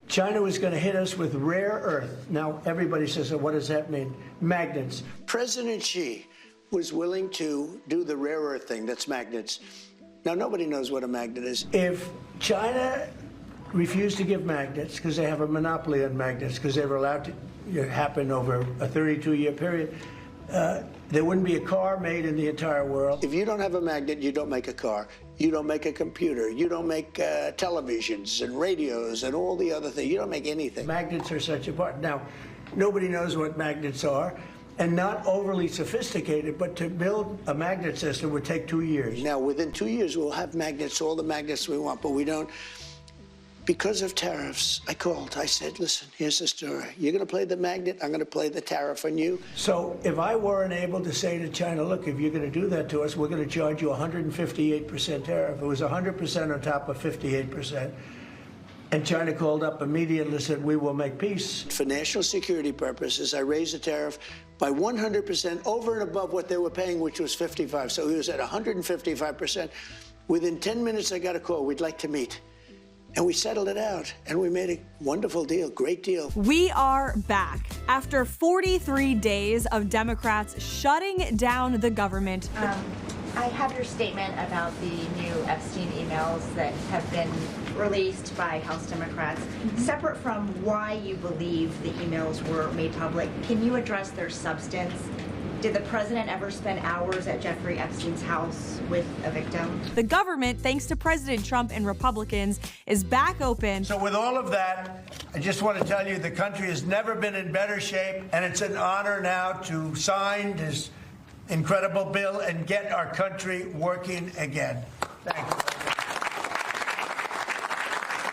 China was going to hit us with rare earth. Now, everybody says, what does that mean? Magnets. President Xi was willing to do the rare earth thing, that's magnets. Now, nobody knows what a magnet is. If China refused to give magnets, because they have a monopoly on magnets, because they were allowed to happen over a 32-year period, there wouldn't be a car made in the entire world. If you don't have a magnet, you don't make a car. You don't make a computer. You don't make televisions and radios and all the other things. You don't make anything. Magnets are such a part. Now, nobody knows what magnets are, and not overly sophisticated, but to build a magnet system would take 2 years. Now, within 2 years, we'll have magnets, all the magnets we want, but we don't. Because of tariffs, I called. I said, listen, here's the story. You're going to play the magnet. I'm going to play the tariff on you. So if I weren't able to say to China, look, if you're going to do that to us, we're going to charge you 158% tariff. It was 100% on top of 58%. And China called up immediately and said, we will make peace. For national security purposes, I raised the tariff by 100% over and above what they were paying, which was 55. So he was at 155%. Within 10 minutes, I got a call. We'd like to meet. And we settled it out, and we made a wonderful deal, great deal. We are back after 43 days of Democrats shutting down the government. I have your statement about the new Epstein emails that have been released by House Democrats. Separate from why you believe the emails were made public, can you address their substance? Did the president ever spend hours at Jeffrey Epstein's house with a victim? The government, thanks to President Trump and Republicans, is back open. So with all of that, I just want to tell you the country has never been in better shape, and it's an honor now to sign this incredible bill and get our country working again. Thank you.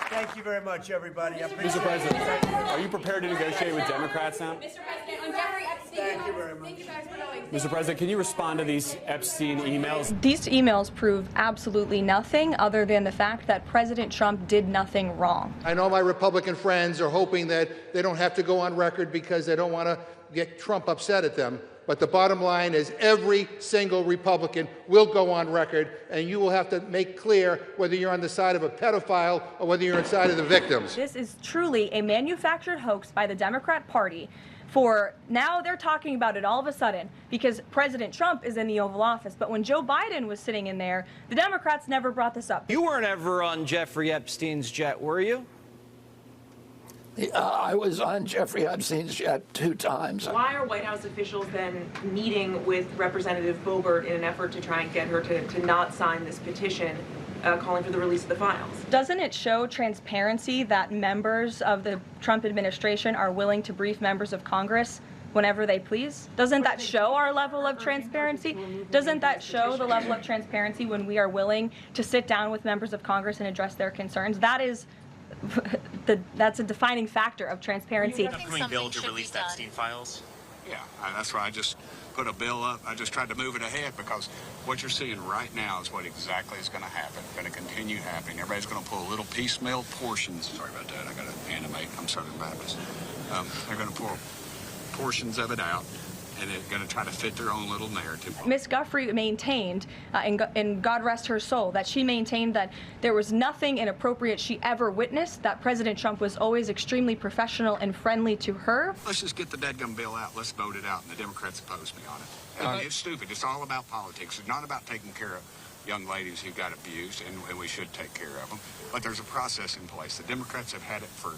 Thank you very much, everybody. Mr. President, are you prepared to negotiate with Democrats now? Mr. President, on Jeffrey Epstein. Thank you very much. Thank you guys for knowing. Mr. President, can you respond to these Epstein emails? These emails prove absolutely nothing other than the fact that President Trump did nothing wrong. I know my Republican friends are hoping that they don't have to go on record because they don't want to get Trump upset at them. But the bottom line is every single Republican will go on record, and you will have to make clear whether you're on the side of a pedophile or whether you're on the side of the victims. This is truly a manufactured hoax by the Democrat Party. For now they're talking about it all of a sudden because President Trump is in the Oval Office. But when Joe Biden was sitting in there, the Democrats never brought this up. You weren't ever on Jeffrey Epstein's jet, were you? I was on Jeffrey Epstein's jet 2 times. Why are White House officials then meeting with Representative Boebert in an effort to try and get her to not sign this petition calling for the release of the files? Doesn't it show transparency that members of the Trump administration are willing to brief members of Congress whenever they please? Doesn't that show our level of transparency? Doesn't that show the level of transparency when we are willing to sit down with members of Congress and address their concerns? That is that's a defining factor of transparency. Upcoming bill to release the Epstein files? Yeah, that's why I just put a bill up. I just tried to move it ahead because what you're seeing right now is what exactly is going to happen, going to continue happening. Everybody's going to pull little piecemeal portions. Sorry about that. I got to animate. I'm Southern Baptist. They're going to pull portions of it out, and they're going to try to fit their own little narrative. Ms. Guthrie maintained, and God rest her soul, that she maintained that there was nothing inappropriate she ever witnessed, that President Trump was always extremely professional and friendly to her. Let's just get the dadgum bill out. Let's vote it out, and the Democrats oppose me on it. It's stupid. It's all about politics. It's not about taking care of young ladies who got abused, and we should take care of them. But there's a process in place. The Democrats have had it for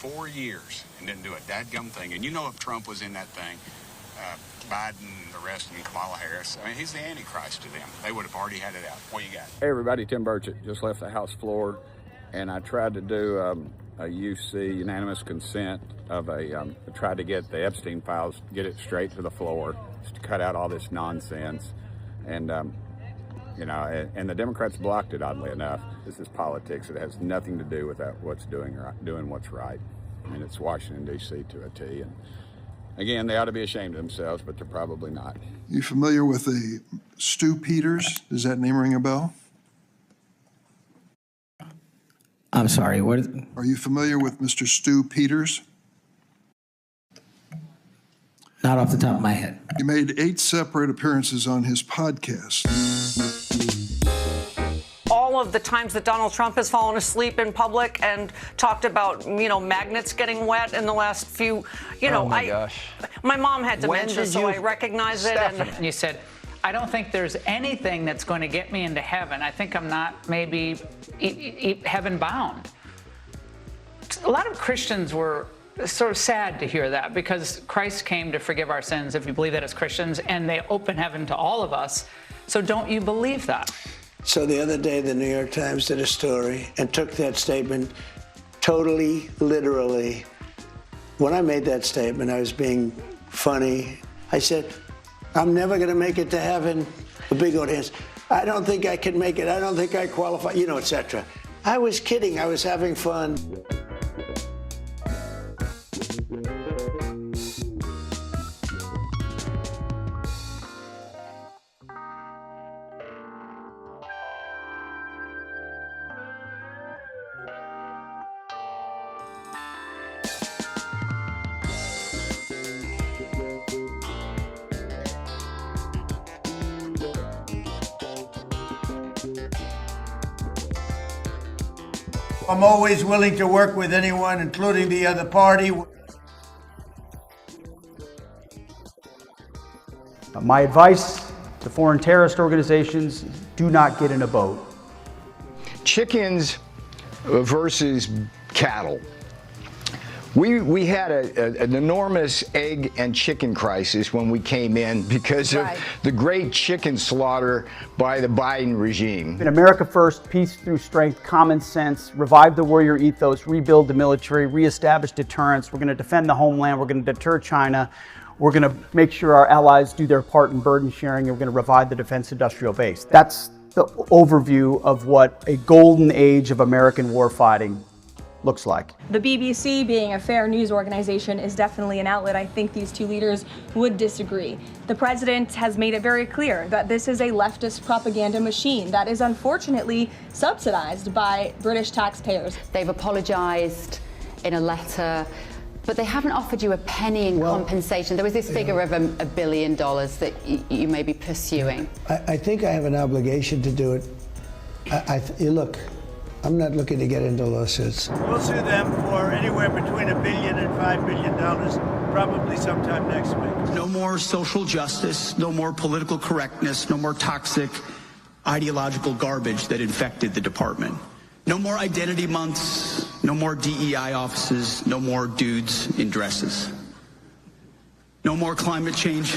4 years and didn't do a dadgum thing. And you know if Trump was in that thing, Biden, the rest, and Kamala Harris, I mean, he's the Antichrist to them. They would have already had it out. What do you got? Hey, everybody, Tim Burchett just left the House floor, and I tried to do a UC, unanimous consent, of tried to get the Epstein files, get it straight to the floor, just to cut out all this nonsense. And, and the Democrats blocked it, oddly enough. This is politics. It has nothing to do with what's doing what's right. I mean, it's Washington, D.C. to a T. And again, they ought to be ashamed of themselves, but they're probably not. You familiar with the Stu Peters? Does that name ring a bell? I'm sorry, what? Are you familiar with Mr. Stu Peters? Not off the top of my head. He made 8 separate appearances on his podcast. All of the times that Donald Trump has fallen asleep in public and talked about, magnets getting wet in the last few, Oh my gosh. My mom had dementia, so I recognize it. And you said, I don't think there's anything that's going to get me into heaven. I think I'm not maybe heaven bound. A lot of Christians were sort of sad to hear that, because Christ came to forgive our sins, if you believe that as Christians, and they open heaven to all of us. So don't you believe that? So the other day, the New York Times did a story and took that statement totally, literally. When I made that statement, I was being funny. I said, I'm never going to make it to heaven. A big audience. I don't think I can make it. I don't think I qualify, etc. I was kidding. I was having fun. I'm always willing to work with anyone, including the other party. My advice to foreign terrorist organizations, do not get in a boat. Chickens versus cattle. We had an enormous egg and chicken crisis when we came in because of the great chicken slaughter by the Biden regime. In America first, peace through strength, common sense, revive the warrior ethos, rebuild the military, reestablish deterrence. We're going to defend the homeland. We're going to deter China. We're going to make sure our allies do their part in burden sharing, and we're going to revive the defense industrial base. That's the overview of what a golden age of American warfighting looks like. The BBC, being a fair news organization, is definitely an outlet. I think these two leaders would disagree. The president has made it very clear that this is a leftist propaganda machine that is unfortunately subsidized by British taxpayers. They've apologized in a letter, but they haven't offered you a penny in compensation. There was this figure of $1 billion that you may be pursuing. I think I have an obligation to do it. Look, I'm not looking to get into lawsuits. We'll sue them for anywhere between $1 billion and $5 billion, probably sometime next week. No more social justice, no more political correctness, no more toxic ideological garbage that infected the department. No more identity months, no more DEI offices, no more dudes in dresses. No more climate change.